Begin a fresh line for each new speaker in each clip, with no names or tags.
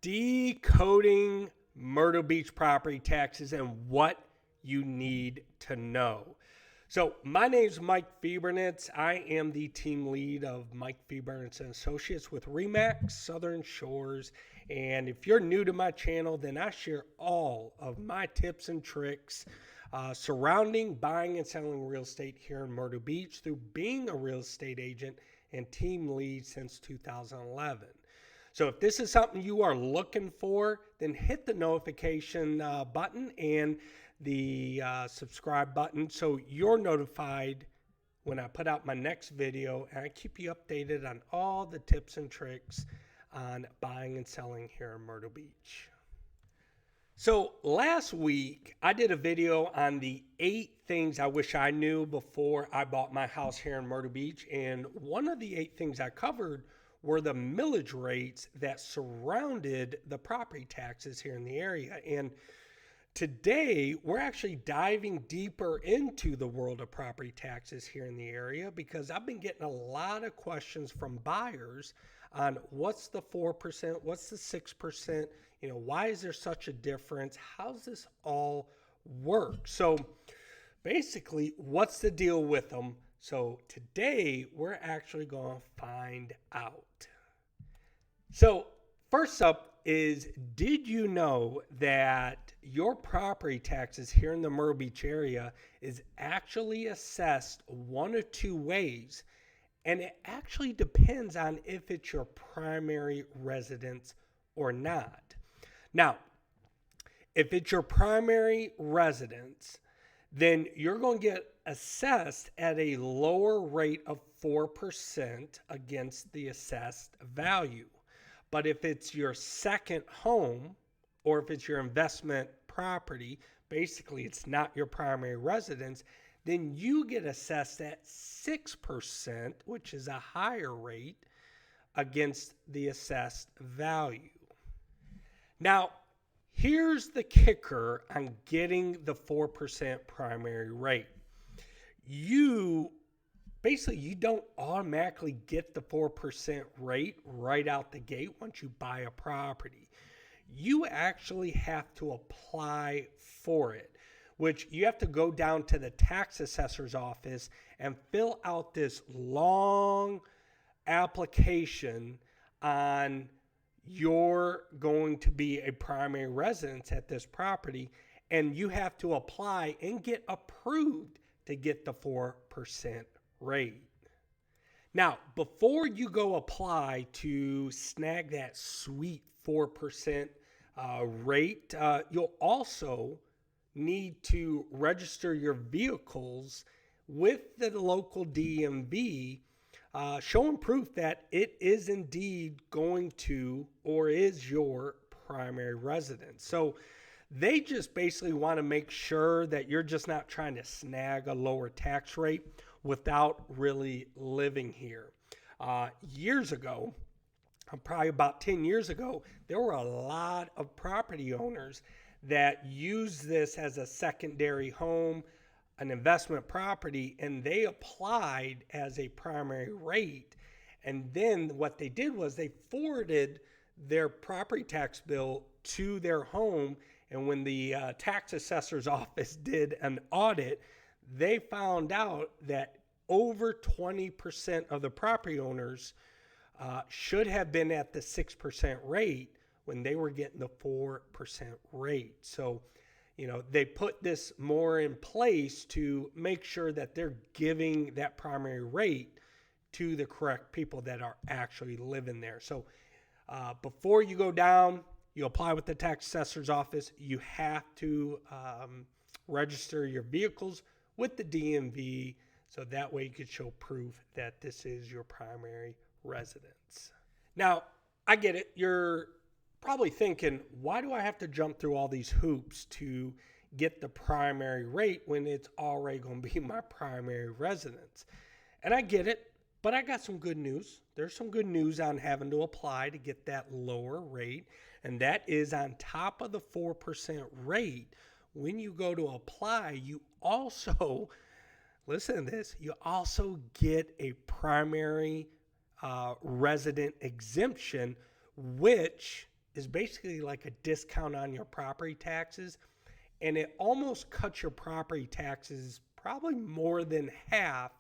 decoding Myrtle Beach property taxes and what you need to know. So my name is Mike Fiebernitz. I am the team lead of Mike Fiebernitz and Associates with RE/MAX Southern Shores. And if you're new to my channel, then I share all of my tips and tricks surrounding buying and selling real estate here in Myrtle Beach through being a real estate agent and team lead since 2011. So if this is something you are looking for, then hit the notification button and the subscribe button so you're notified when I put out my next video, and I keep you updated on all the tips and tricks on buying and selling here in Myrtle Beach. So last week I did a video on the 8 things I wish I knew before I bought my house here in Myrtle Beach, and one of the 8 things I covered were the millage rates that surrounded the property taxes here in the area. And today, we're actually diving deeper into the world of property taxes here in the area because I've been getting a lot of questions from buyers on what's the 4%, what's the 6%, why is there such a difference? How's this all work? So basically, what's the deal with them? So today, we're actually going to find out. So first up is, did you know that your property taxes here in the Myrtle Beach area is actually assessed one of 2 ways? And it actually depends on if it's your primary residence or not. Now, if it's your primary residence, then you're going to get assessed at a lower rate of 4% against the assessed value. But if it's your second home, or if it's your investment property, basically it's not your primary residence, then you get assessed at 6%, which is a higher rate, against the assessed value. Now, here's the kicker on getting the 4% primary rate. You don't automatically get the 4% rate right out the gate once you buy a property. You actually have to apply for it, which you have to go down to the tax assessor's office and fill out this long application on you're going to be a primary residence at this property, and you have to apply and get approved to get the 4% rate. Now, before you go apply to snag that sweet 4% rate, you'll also need to register your vehicles with the local DMV, showing proof that it is indeed going to or is your primary residence. So they just basically want to make sure that you're just not trying to snag a lower tax rate without really living here. Years ago, probably about 10 years ago, there were a lot of property owners that used this as a secondary home, an investment property, and they applied as a primary rate. And then what they did was they forwarded their property tax bill to their home. And when the tax assessor's office did an audit, they found out that over 20% of the property owners should have been at the 6% rate when they were getting the 4% rate. So, they put this more in place to make sure that they're giving that primary rate to the correct people that are actually living there. So before you go down, you apply with the tax assessor's office, you have to register your vehicles with the DMV, so that way you can show proof that this is your primary residence. Now, I get it. You're probably thinking, why do I have to jump through all these hoops to get the primary rate when it's already going to be my primary residence? And I get it, but I got some good news. There's some good news on having to apply to get that lower rate, and that is on top of the 4% rate. When you go to apply, you also, listen to this, you also get a primary resident exemption, which is basically like a discount on your property taxes, and it almost cuts your property taxes probably more than half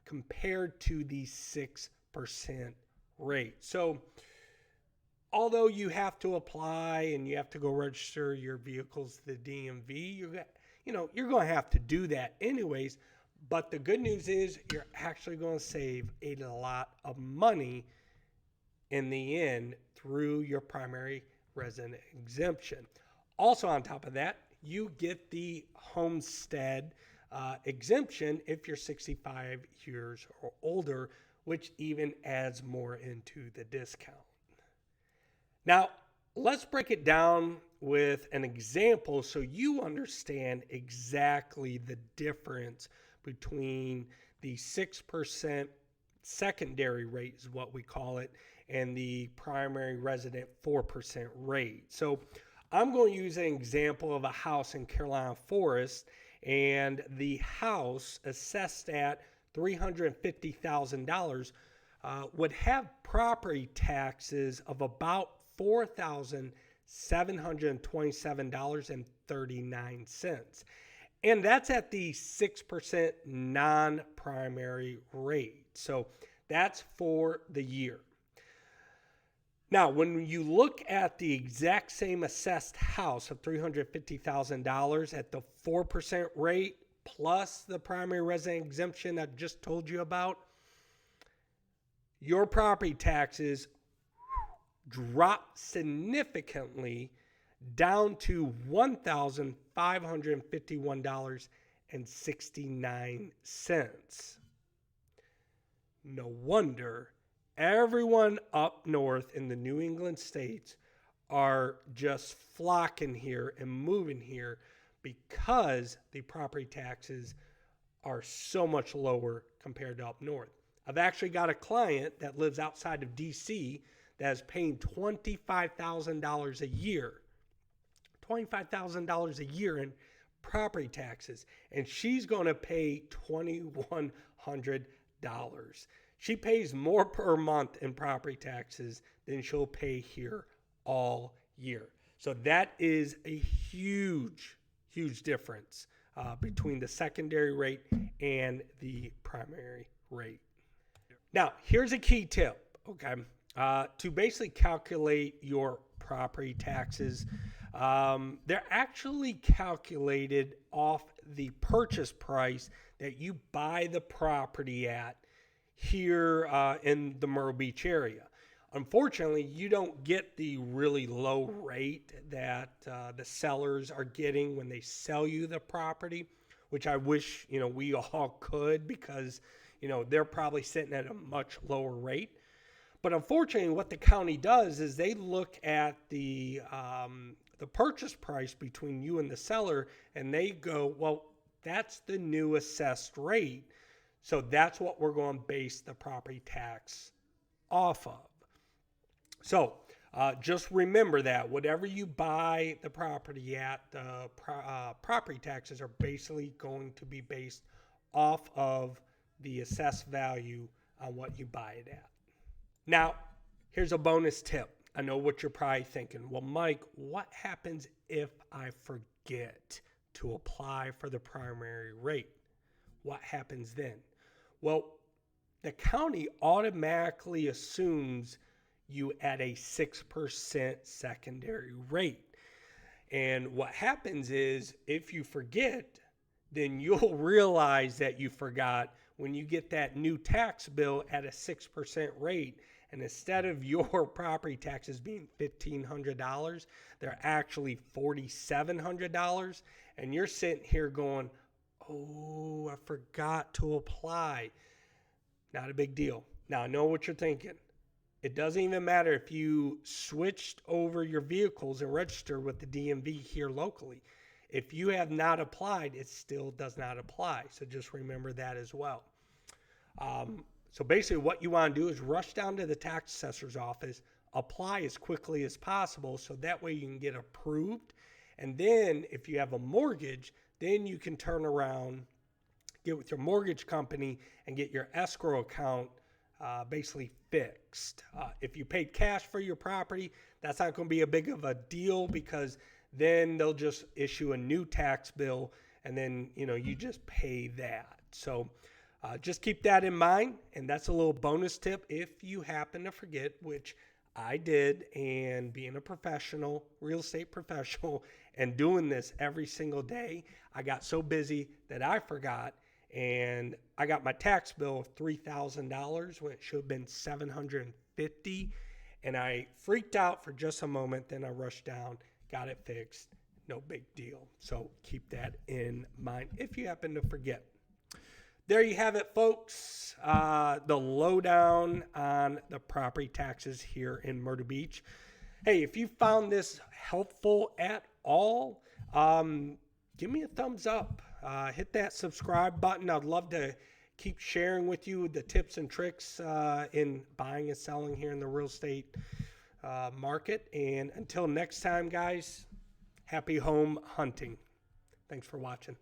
compared to the 6% rate. So although you have to apply and you have to go register your vehicles to the DMV, you're going to have to do that anyways. But the good news is you're actually going to save a lot of money in the end through your primary resident exemption. Also on top of that, you get the homestead exemption if you're 65 years or older, which even adds more into the discount. Now, let's break it down with an example so you understand exactly the difference between the 6% secondary rate is what we call it, and the primary resident 4% rate. So I'm going to use an example of a house in Carolina Forest, and the house assessed at $350,000 would have property taxes of about $4,727.39. And that's at the 6% non-primary rate. So that's for the year. Now, when you look at the exact same assessed house of $350,000 at the 4% rate plus the primary resident exemption I just told you about, your property taxes drop significantly down to $1,551.69. No wonder everyone up north in the New England states are just flocking here and moving here because the property taxes are so much lower compared to up north. I've actually got a client that lives outside of DC that is paying $25,000 a year. $25,000 a year in property taxes, and she's going to pay $2,100. She pays more per month in property taxes than she'll pay here all year. So that is a huge, huge difference between the secondary rate and the primary rate. Now, here's a key tip, okay? To basically calculate your property taxes, they're actually calculated off the purchase price that you buy the property at here in the Myrtle Beach area. Unfortunately, you don't get the really low rate that the sellers are getting when they sell you the property, which I wish, we all could, because, they're probably sitting at a much lower rate. But unfortunately, what the county does is they look at the purchase price between you and the seller, and they go, well, that's the new assessed rate. So that's what we're going to base the property tax off of. So just remember that whatever you buy the property at, the property taxes are basically going to be based off of the assessed value on what you buy it at. Now, here's a bonus tip. I know what you're probably thinking. Well, Mike, what happens if I forget to apply for the primary rate? What happens then? Well, the county automatically assumes you at a 6% secondary rate. And what happens is if you forget, then you'll realize that you forgot when you get that new tax bill at a 6% rate. And instead of your property taxes being $1,500, they're actually $4,700. And you're sitting here going, oh, I forgot to apply. Not a big deal. Now, I know what you're thinking. It doesn't even matter if you switched over your vehicles and registered with the DMV here locally. If you have not applied, it still does not apply. So just remember that as well. So basically what you want to do is rush down to the tax assessor's office, apply as quickly as possible so that way you can get approved. And then if you have a mortgage, then you can turn around, get with your mortgage company and get your escrow account basically fixed. If you paid cash for your property, that's not going to be a big of a deal because then they'll just issue a new tax bill and then, you just pay that. So just keep that in mind. And that's a little bonus tip if you happen to forget, which I did. And being a professional, real estate professional, and doing this every single day, I got so busy that I forgot. And I got my tax bill of $3,000 when it should have been $750. And I freaked out for just a moment. Then I rushed down, got it fixed. No big deal. So keep that in mind if you happen to forget. There you have it, folks. The lowdown on the property taxes here in Myrtle Beach. Hey, if you found this helpful at all, give me a thumbs up. Hit that subscribe button. I'd love to keep sharing with you the tips and tricks in buying and selling here in the real estate market. And until next time, guys, happy home hunting. Thanks for watching.